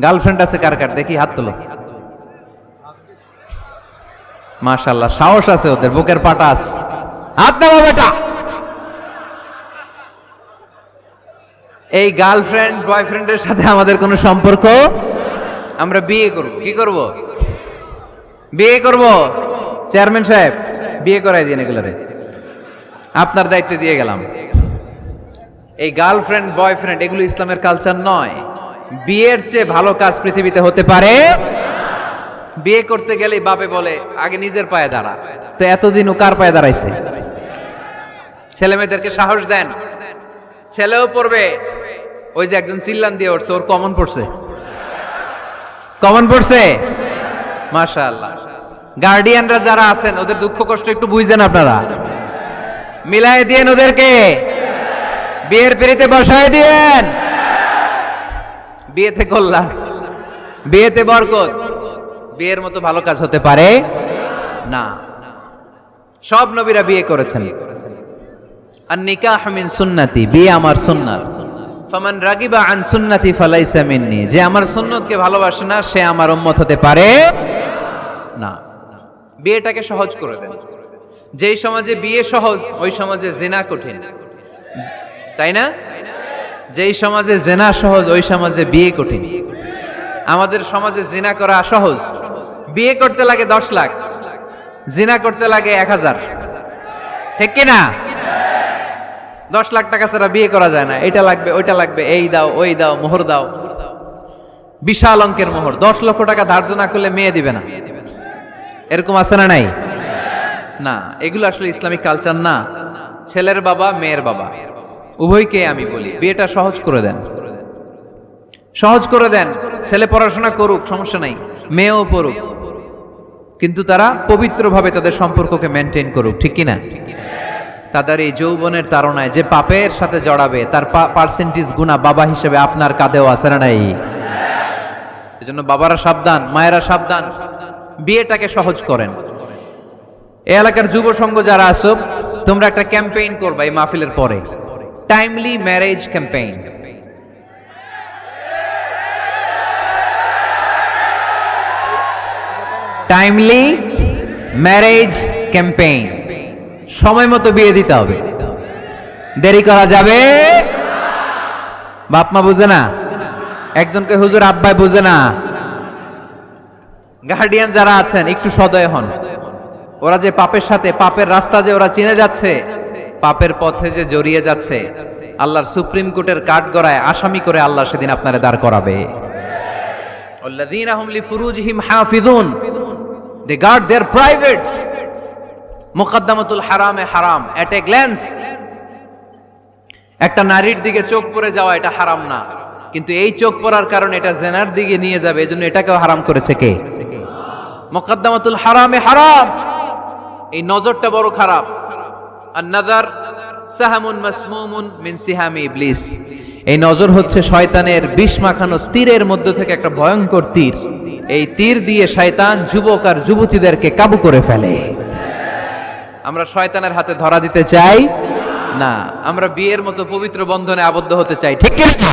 Girlfriend আছে কার কার দেখি হাত তোলো। মাশাআল্লাহ, সাহস আছে ওদের, বুকের পাটা আছে। হাত নামা বেটা। এই গার্লফ্রেন্ড বয়ফ্রেন্ডের সাথে আমাদের কোনো সম্পর্ক, আমরা বিয়ে করব। কি করব? বিয়ে করব। চেয়ারম্যান সাহেব বিয়ে করাই দিন এগুলোরে, আপনার দায়িত্বে দিয়ে গেলাম। এই গার্লফ্রেন্ড বয়ফ্রেন্ড এগুলো ইসলামের কালচার নয়। বিয়ের চেয়ে ভালো কাজ পৃথিবীতে হতে পারে। বিয়ে করতে গেলে বাপে বলে আগে নিজের পায়ে দাঁড়া। তো এতদিন ও কার পায়ে দাঁড়াইছে? ছেলে মেয়েদেরকে সাহস দেন, ছেলেও পড়বে। ওই যে একজন চিল্লান দিয়ে উঠছে, ওর কমন পড়ছে, কমন পড়ছে। মাশাআল্লাহ। গার্ডিয়ানরা যারা আছেন ওদের দুঃখ কষ্ট একটু বুঝছেন আপনারা, মিলাই দিয়েন ওদেরকে, বিয়ের পিড়িতে বসায় দিয়েন। বিয়েতে কল্যাণ, বিয়েতে বরকত। বিয়ের মতো ভালো কাজ হতে পারে না। সব নবীরা বিয়ে করেছেন। আর নিকাহ মিন সুন্নতি, বিয়ে আমার সুন্নাত। ফামান রাগিবা আন সুন্নতি ফালাইসা মিন্নি, যে আমার সুন্নতকে ভালোবাসে না সে আমার উম্মত হতে পারে না। বিয়েটাকে সহজ করে দেন। যেই সমাজে বিয়ে সহজ ওই সমাজে জিনা কঠিন, তাই না? যেই সমাজে জিনা সহজ ওই সমাজে বিয়ে কঠিন। আমাদের সমাজে জিনা করা সহজ, বিয়ে করতে লাগে 10 লাখ, জিনা করতে লাগে 1000। ঠিক কি না? 10 লাখ টাকা ছাড়া বিয়ে করা যায় না। এটা লাগবে, ওইটা লাগবে, এই দাও, ওই দাও, মোহর দাও, বিশাল অঙ্কের মোহর। 10 লক্ষ টাকা ধার্য না করলে মেয়ে দিবে না। এরকম আছে না নাই? না, এগুলো আসলে ইসলামিক কালচার না। ছেলের বাবা মেয়ের বাবা উভয়কে আমি বলি বিয়েটা সহজ করে দেন, সহজ করে দেন। ছেলে পড়াশোনা করুক, সমস্যা নাই, মেয়েও পড়ুক, কিন্তু তারা পবিত্রভাবে তাদের সম্পর্ককে মেনটেন করুক। ঠিক কিনা? তাদের এই যৌবনের তাড়নায় যে পাপের সাথে জড়াবে তার পার্সেন্টেজ গুণা বাবা হিসেবে আপনার কাঁধেও আছে না নাই? এজন্য বাবারা সাবধান, মায়েরা সাবধান, বিয়েটাকে সহজ করেন। এই এলাকার যুব সংঘ যারা আছো, তোমরা একটা ক্যাম্পেইন করবা এই মাহফিলের পরে, timely marriage campaign. Timely marriage campaign. সময় মতো বিয়ে দিতে হবে, দেরি করা যাবে। বাপ মা বুঝে না, একজনকে হুজুর আব্বাই বুঝে না। গার্ডিয়ান যারা আছেন একটু সদয় হন। ওরা যে পাপের সাথে, পাপের রাস্তা যে ওরা চিনে যাচ্ছে, পাপের পথে যে জড়িয়ে যাচ্ছে, আল্লাহর সুপ্রিম কোর্টের কাঠগড়ায় আসামি করে আল্লাহ সেদিন আপনারে দাঁড় করাবে। আল্লাযীনা হুম লিফুরুজিহিম হাফিজুন, দে গার্ড देयर প্রাইভেটস। মুকদ্দামাতুল হারামে হারাম, এট এ গ্ল্যান্স। একটা নারীর দিকে চোখ পড়ে যাওয়া এটা হারাম না, কিন্তু এই চোখ পড়ার কারণে এটা জেনার দিকে নিয়ে যাবে, এজন্য এটাকেও হারাম করেছে কে? মুকদ্দামাতুল হারামে হারাম। এই নজরটা বড় খারাপ। আর নাযার সাহামুন মাসমুমুন মিন সিহামি ইবলিস। এই নজর হচ্ছে শয়তানের বিষ মাখানো তীরের মধ্য থেকে একটা ভয়ঙ্কর তীর। এই তীর দিয়ে শয়তান যুবক আর যুবতীদেরকে কাবু করে ফেলে। আমরা শয়তানের হাতে ধরা দিতে চাই না, আমরা বিয়ের মতো পবিত্র বন্ধনে আবদ্ধ হতে চাই। ঠিক কি না?